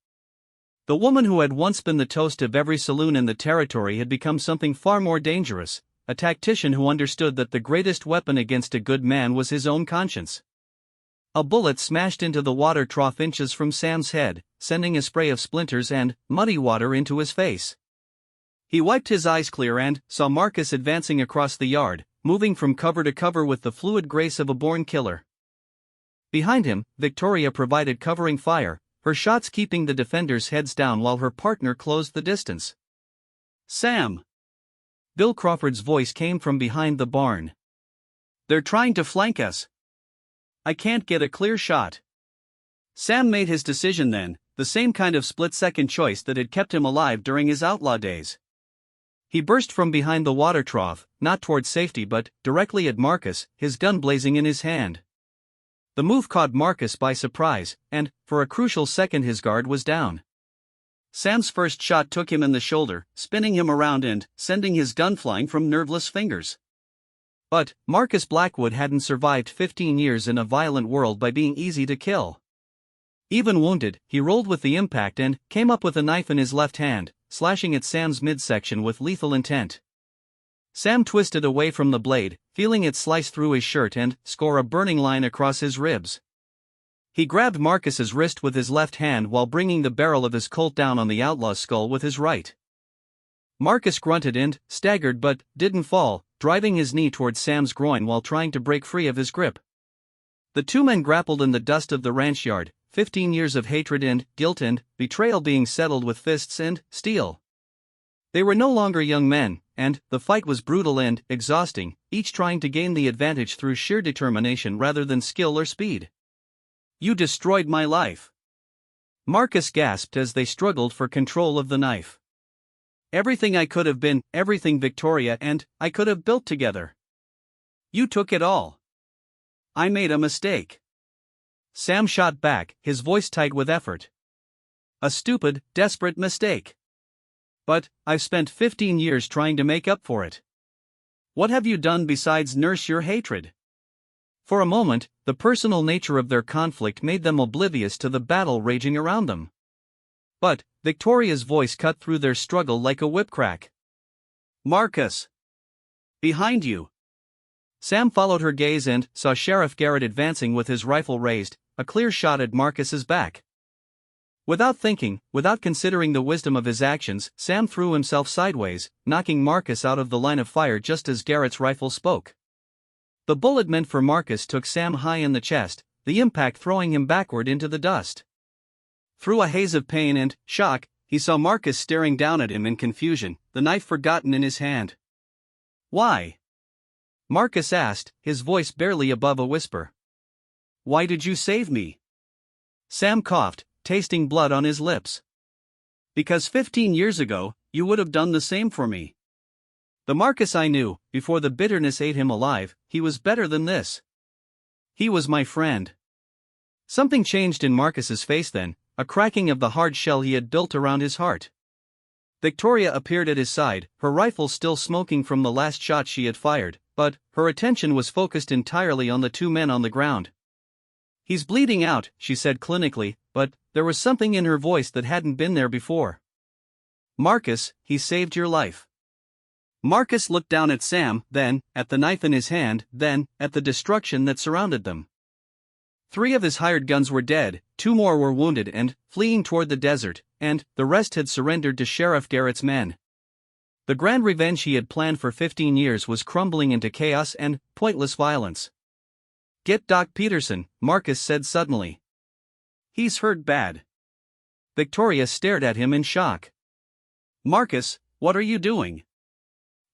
The woman who had once been the toast of every saloon in the territory had become something far more dangerous, a tactician who understood that the greatest weapon against a good man was his own conscience. A bullet smashed into the water trough inches from Sam's head, sending a spray of splinters and muddy water into his face. He wiped his eyes clear and saw Marcus advancing across the yard, moving from cover to cover with the fluid grace of a born killer. Behind him, Victoria provided covering fire, her shots keeping the defenders' heads down while her partner closed the distance. "Sam!" Bill Crawford's voice came from behind the barn. "They're trying to flank us. I can't get a clear shot." Sam made his decision then, the same kind of split-second choice that had kept him alive during his outlaw days. He burst from behind the water trough, not toward safety but directly at Marcus, his gun blazing in his hand. The move caught Marcus by surprise, and, for a crucial second, his guard was down. Sam's first shot took him in the shoulder, spinning him around and sending his gun flying from nerveless fingers. But Marcus Blackwood hadn't survived 15 years in a violent world by being easy to kill. Even wounded, he rolled with the impact and came up with a knife in his left hand, slashing at Sam's midsection with lethal intent. Sam twisted away from the blade, feeling it slice through his shirt and score a burning line across his ribs. He grabbed Marcus's wrist with his left hand while bringing the barrel of his Colt down on the outlaw's skull with his right. Marcus grunted and staggered but didn't fall, driving his knee toward Sam's groin while trying to break free of his grip. The two men grappled in the dust of the ranch yard, 15 years of hatred and guilt and betrayal being settled with fists and steel. They were no longer young men, and the fight was brutal and exhausting, each trying to gain the advantage through sheer determination rather than skill or speed. "You destroyed my life," Marcus gasped as they struggled for control of the knife. "Everything I could have been, everything Victoria and I could have built together. You took it all. I made a mistake." Sam shot back, his voice tight with effort. "A stupid, desperate mistake. But I've spent 15 years trying to make up for it. What have you done besides nurse your hatred?" For a moment, the personal nature of their conflict made them oblivious to the battle raging around them. But Victoria's voice cut through their struggle like a whip crack. "Marcus! Behind you!" Sam followed her gaze and saw Sheriff Garrett advancing with his rifle raised, a clear shot at Marcus's back. Without thinking, without considering the wisdom of his actions, Sam threw himself sideways, knocking Marcus out of the line of fire just as Garrett's rifle spoke. The bullet meant for Marcus took Sam high in the chest, the impact throwing him backward into the dust. Through a haze of pain and shock, he saw Marcus staring down at him in confusion, the knife forgotten in his hand. "Why?" Marcus asked, his voice barely above a whisper. "Why did you save me?" Sam coughed, tasting blood on his lips. "Because 15 years ago, you would have done the same for me. The Marcus I knew, before the bitterness ate him alive, he was better than this. He was my friend." Something changed in Marcus's face then, a cracking of the hard shell he had built around his heart. Victoria appeared at his side, her rifle still smoking from the last shot she had fired, but her attention was focused entirely on the two men on the ground. "He's bleeding out," she said clinically, but there was something in her voice that hadn't been there before. "Marcus, he saved your life." Marcus looked down at Sam, then at the knife in his hand, then at the destruction that surrounded them. 3 of his hired guns were dead, 2 more were wounded and fleeing toward the desert, and the rest had surrendered to Sheriff Garrett's men. The grand revenge he had planned for 15 years was crumbling into chaos and pointless violence. "Get Doc Peterson," Marcus said suddenly. "He's hurt bad." Victoria stared at him in shock. "Marcus, what are you doing?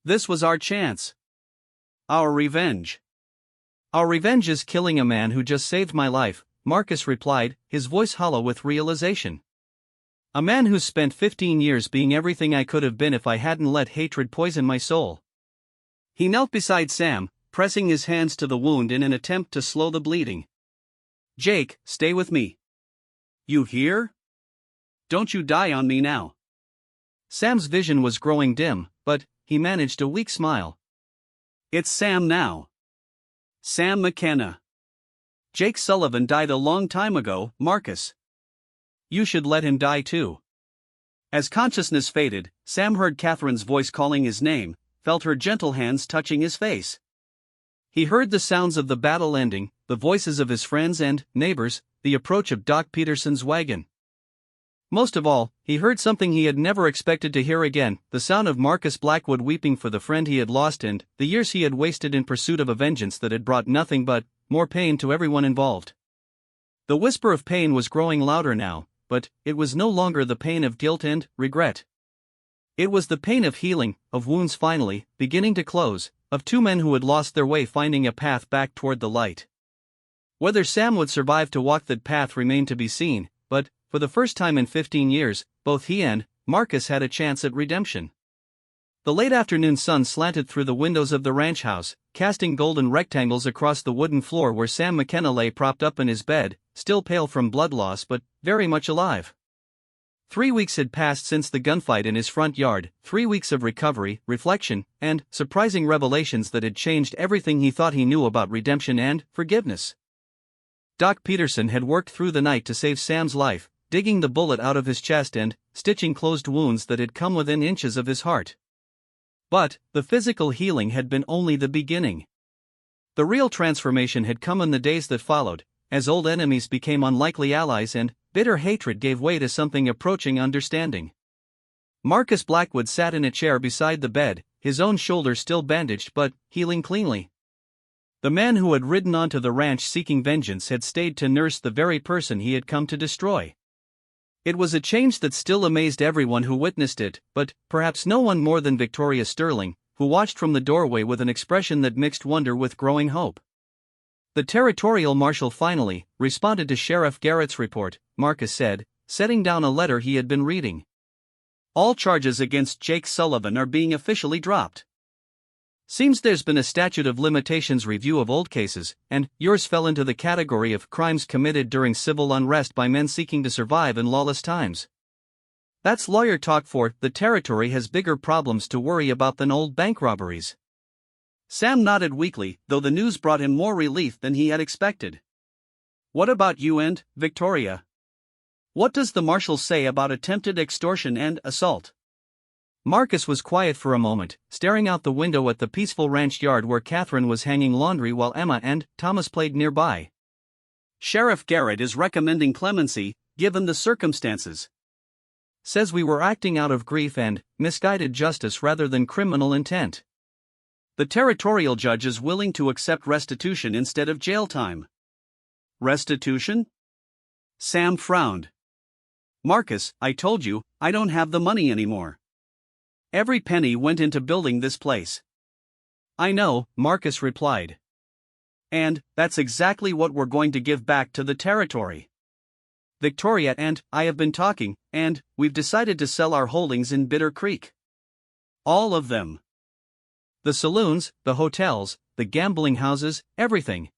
This was our chance. Our revenge." "Our revenge is killing a man who just saved my life," Marcus replied, his voice hollow with realization. "A man who's spent 15 years being everything I could have been if I hadn't let hatred poison my soul." He knelt beside Sam, pressing his hands to the wound in an attempt to slow the bleeding. "Jake, stay with me. You hear? Don't you die on me now." Sam's vision was growing dim, but he managed a weak smile. "It's Sam now. Sam McKenna. Jake Sullivan died a long time ago, Marcus. You should let him die too." As consciousness faded, Sam heard Catherine's voice calling his name, felt her gentle hands touching his face. He heard the sounds of the battle ending, the voices of his friends and neighbors, the approach of Doc Peterson's wagon. Most of all, he heard something he had never expected to hear again, the sound of Marcus Blackwood weeping for the friend he had lost and the years he had wasted in pursuit of a vengeance that had brought nothing but more pain to everyone involved. The whisper of pain was growing louder now, but it was no longer the pain of guilt and regret. It was the pain of healing, of wounds finally beginning to close, of 2 men who had lost their way finding a path back toward the light. Whether Sam would survive to walk that path remained to be seen, but for the first time in 15 years, both he and Marcus had a chance at redemption. The late afternoon sun slanted through the windows of the ranch house, casting golden rectangles across the wooden floor where Sam McKenna lay propped up in his bed, still pale from blood loss but very much alive. 3 weeks had passed since the gunfight in his front yard, 3 weeks of recovery, reflection, and surprising revelations that had changed everything he thought he knew about redemption and forgiveness. Doc Peterson had worked through the night to save Sam's life, digging the bullet out of his chest and stitching closed wounds that had come within inches of his heart. But the physical healing had been only the beginning. The real transformation had come in the days that followed, as old enemies became unlikely allies and bitter hatred gave way to something approaching understanding. Marcus Blackwood sat in a chair beside the bed, his own shoulder still bandaged but healing cleanly. The man who had ridden onto the ranch seeking vengeance had stayed to nurse the very person he had come to destroy. It was a change that still amazed everyone who witnessed it, but perhaps no one more than Victoria Sterling, who watched from the doorway with an expression that mixed wonder with growing hope. The territorial marshal finally responded to Sheriff Garrett's report, Marcus said, setting down a letter he had been reading. "All charges against Jake Sullivan are being officially dropped. Seems there's been a statute of limitations review of old cases, and yours fell into the category of crimes committed during civil unrest by men seeking to survive in lawless times. That's lawyer talk for the territory has bigger problems to worry about than old bank robberies." Sam nodded weakly, though the news brought him more relief than he had expected. "What about you and Victoria? What does the marshal say about attempted extortion and assault?" Marcus was quiet for a moment, staring out the window at the peaceful ranch yard where Catherine was hanging laundry while Emma and Thomas played nearby. "Sheriff Garrett is recommending clemency, given the circumstances. Says we were acting out of grief and misguided justice rather than criminal intent. The territorial judge is willing to accept restitution instead of jail time. Restitution? Sam frowned. Marcus, I told you, I don't have the money anymore. Every penny went into building this place. I know, Marcus replied. And that's exactly what we're going to give back to the territory. Victoria and I have been talking, and we've decided to sell our holdings in Bitter Creek. All of them. The saloons, the hotels, the gambling houses, everything.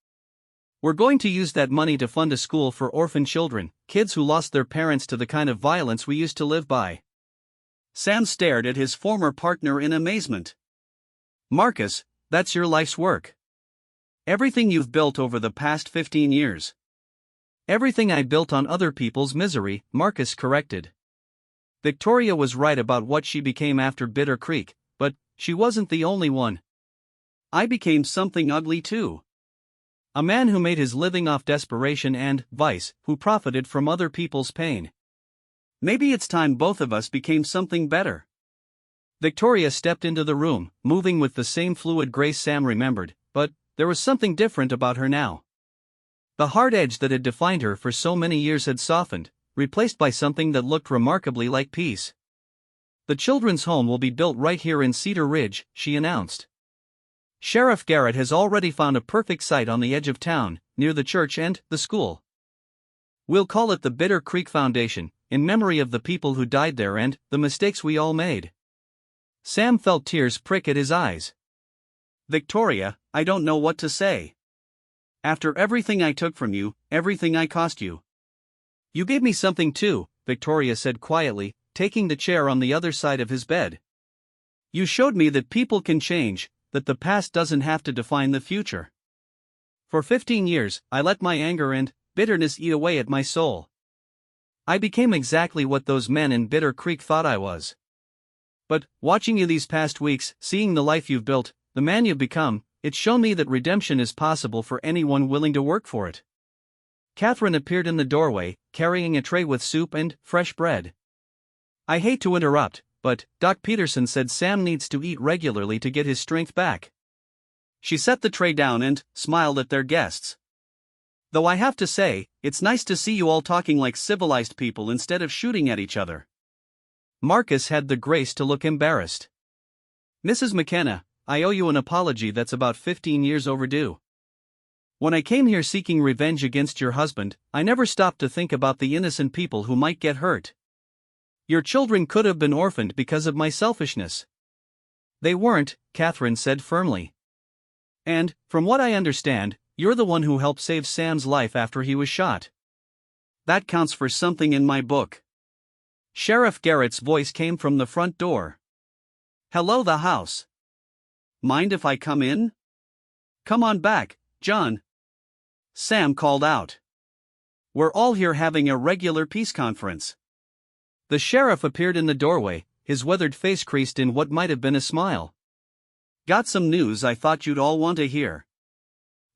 We're going to use that money to fund a school for orphan children, kids who lost their parents to the kind of violence we used to live by. Sam stared at his former partner in amazement. Marcus, that's your life's work. Everything you've built over the past 15 years. Everything I built on other people's misery, Marcus corrected. Victoria was right about what she became after Bitter Creek, but she wasn't the only one. I became something ugly too. A man who made his living off desperation and vice, who profited from other people's pain. Maybe it's time both of us became something better. Victoria stepped into the room, moving with the same fluid grace Sam remembered, but there was something different about her now. The hard edge that had defined her for so many years had softened, replaced by something that looked remarkably like peace. The children's home will be built right here in Cedar Ridge, she announced. Sheriff Garrett has already found a perfect site on the edge of town, near the church and the school. We'll call it the Bitter Creek Foundation, in memory of the people who died there and the mistakes we all made. Sam felt tears prick at his eyes. Victoria, I don't know what to say. After everything I took from you, everything I cost you. You gave me something too, Victoria said quietly, taking the chair on the other side of his bed. You showed me that people can change, that the past doesn't have to define the future. For 15 years, I let my anger and bitterness eat away at my soul. I became exactly what those men in Bitter Creek thought I was. But, watching you these past weeks, seeing the life you've built, the man you've become, it's shown me that redemption is possible for anyone willing to work for it. Catherine appeared in the doorway, carrying a tray with soup and fresh bread. I hate to interrupt, but Doc Peterson said Sam needs to eat regularly to get his strength back. She set the tray down and smiled at their guests. Though I have to say, it's nice to see you all talking like civilized people instead of shooting at each other. Marcus had the grace to look embarrassed. Mrs. McKenna, I owe you an apology that's about 15 years overdue. When I came here seeking revenge against your husband, I never stopped to think about the innocent people who might get hurt. Your children could have been orphaned because of my selfishness. They weren't, Catherine said firmly. And, from what I understand, you're the one who helped save Sam's life after he was shot. That counts for something in my book. Sheriff Garrett's voice came from the front door. Hello, the house. Mind if I come in? Come on back, John. Sam called out. We're all here having a regular peace conference. The sheriff appeared in the doorway, his weathered face creased in what might have been a smile. Got some news I thought you'd all want to hear.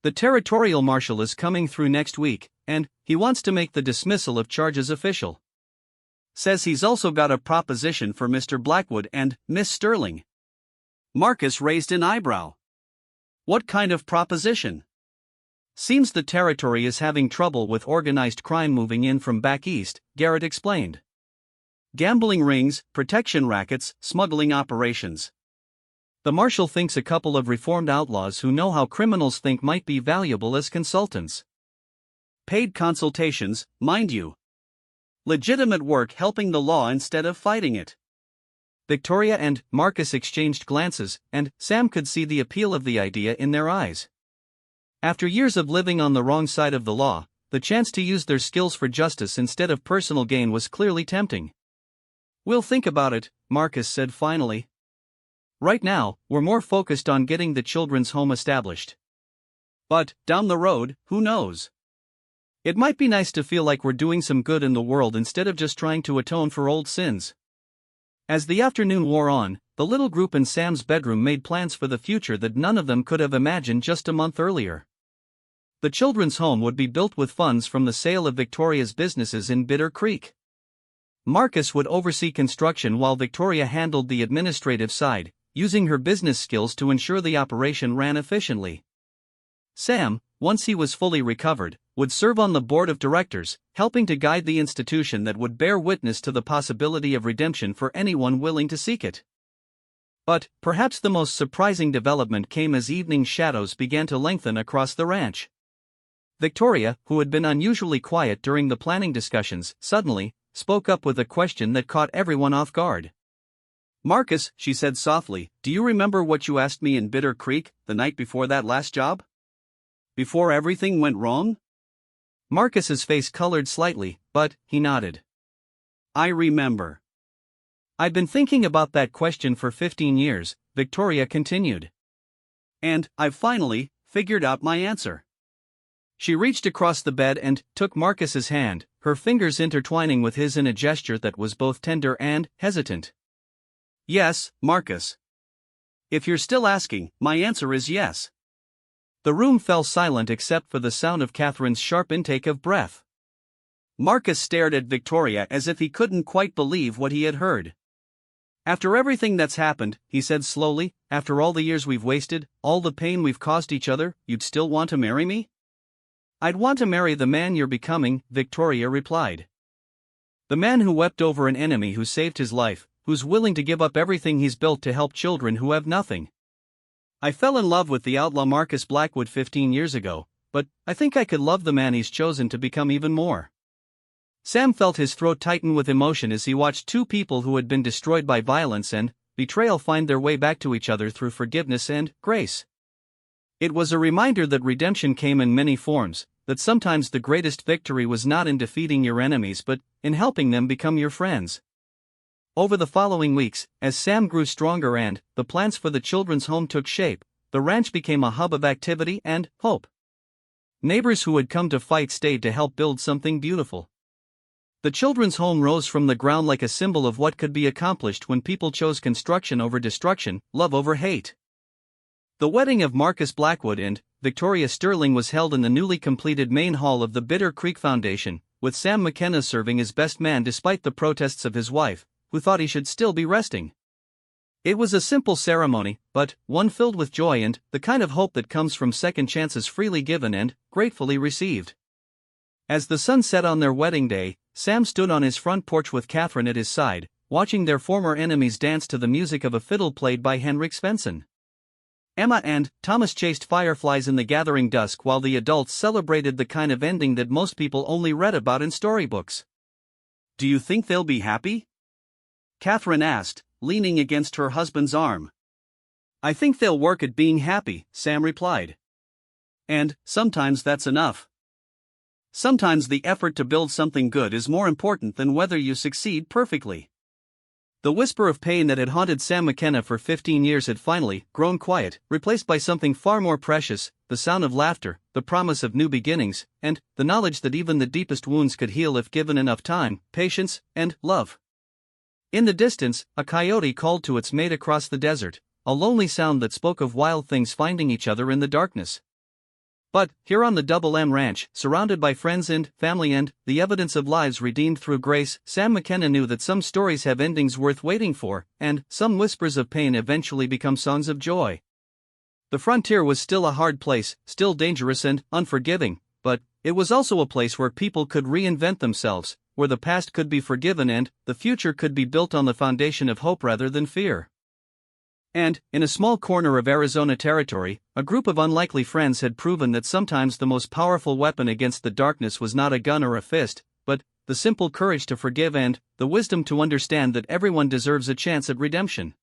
The territorial marshal is coming through next week, and he wants to make the dismissal of charges official. Says he's also got a proposition for Mr. Blackwood and Miss Sterling. Marcus raised an eyebrow. What kind of proposition? Seems the territory is having trouble with organized crime moving in from back east, Garrett explained. Gambling rings, protection rackets, smuggling operations. The marshal thinks a couple of reformed outlaws who know how criminals think might be valuable as consultants. Paid consultations, mind you. Legitimate work helping the law instead of fighting it. Victoria and Marcus exchanged glances, and Sam could see the appeal of the idea in their eyes. After years of living on the wrong side of the law, the chance to use their skills for justice instead of personal gain was clearly tempting. We'll think about it, Marcus said finally. Right now, we're more focused on getting the children's home established. But, down the road, who knows? It might be nice to feel like we're doing some good in the world instead of just trying to atone for old sins. As the afternoon wore on, the little group in Sam's bedroom made plans for the future that none of them could have imagined just a month earlier. The children's home would be built with funds from the sale of Victoria's businesses in Bitter Creek. Marcus would oversee construction while Victoria handled the administrative side, using her business skills to ensure the operation ran efficiently. Sam, once he was fully recovered, would serve on the board of directors, helping to guide the institution that would bear witness to the possibility of redemption for anyone willing to seek it. But, perhaps the most surprising development came as evening shadows began to lengthen across the ranch. Victoria, who had been unusually quiet during the planning discussions, suddenly spoke up with a question that caught everyone off guard. "Marcus," she said softly, "do you remember what you asked me in Bitter Creek the night before that last job? Before everything went wrong?" Marcus's face colored slightly, but he nodded. "I remember. I'd been thinking about that question for 15 years, Victoria continued. "And I've finally figured out my answer." She reached across the bed and took Marcus's hand, her fingers intertwining with his in a gesture that was both tender and hesitant. "Yes, Marcus. If you're still asking, my answer is yes." The room fell silent except for the sound of Catherine's sharp intake of breath. Marcus stared at Victoria as if he couldn't quite believe what he had heard. "After everything that's happened," he said slowly, "after all the years we've wasted, all the pain we've caused each other, you'd still want to marry me?" "I'd want to marry the man you're becoming," Victoria replied. "The man who wept over an enemy who saved his life, who's willing to give up everything he's built to help children who have nothing. I fell in love with the outlaw Marcus Blackwood 15 years ago, but I think I could love the man he's chosen to become even more." Sam felt his throat tighten with emotion as he watched two people who had been destroyed by violence and betrayal find their way back to each other through forgiveness and grace. It was a reminder that redemption came in many forms, that sometimes the greatest victory was not in defeating your enemies but in helping them become your friends. Over the following weeks, as Sam grew stronger and the plans for the children's home took shape, the ranch became a hub of activity and hope. Neighbors who had come to fight stayed to help build something beautiful. The children's home rose from the ground like a symbol of what could be accomplished when people chose construction over destruction, love over hate. The wedding of Marcus Blackwood and Victoria Sterling was held in the newly completed main hall of the Bitter Creek Foundation, with Sam McKenna serving as best man despite the protests of his wife, who thought he should still be resting. It was a simple ceremony, but one filled with joy and the kind of hope that comes from second chances freely given and gratefully received. As the sun set on their wedding day, Sam stood on his front porch with Catherine at his side, watching their former enemies dance to the music of a fiddle played by Henrik Svensson. Emma and Thomas chased fireflies in the gathering dusk while the adults celebrated the kind of ending that most people only read about in storybooks. "Do you think they'll be happy?" Catherine asked, leaning against her husband's arm. "I think they'll work at being happy," Sam replied. "And sometimes that's enough. Sometimes the effort to build something good is more important than whether you succeed perfectly." The whisper of pain that had haunted Sam McKenna for 15 years had finally grown quiet, replaced by something far more precious, the sound of laughter, the promise of new beginnings, and the knowledge that even the deepest wounds could heal if given enough time, patience, and love. In the distance, a coyote called to its mate across the desert, a lonely sound that spoke of wild things finding each other in the darkness. But, here on the Double M Ranch, surrounded by friends and family and the evidence of lives redeemed through grace, Sam McKenna knew that some stories have endings worth waiting for, and some whispers of pain eventually become songs of joy. The frontier was still a hard place, still dangerous and unforgiving, but it was also a place where people could reinvent themselves, where the past could be forgiven and the future could be built on the foundation of hope rather than fear. And, in a small corner of Arizona territory, a group of unlikely friends had proven that sometimes the most powerful weapon against the darkness was not a gun or a fist, but the simple courage to forgive and the wisdom to understand that everyone deserves a chance at redemption.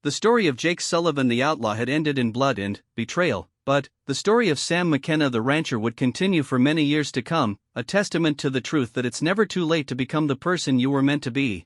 The story of Jake Sullivan the outlaw had ended in blood and betrayal, but the story of Sam McKenna the rancher would continue for many years to come, a testament to the truth that it's never too late to become the person you were meant to be.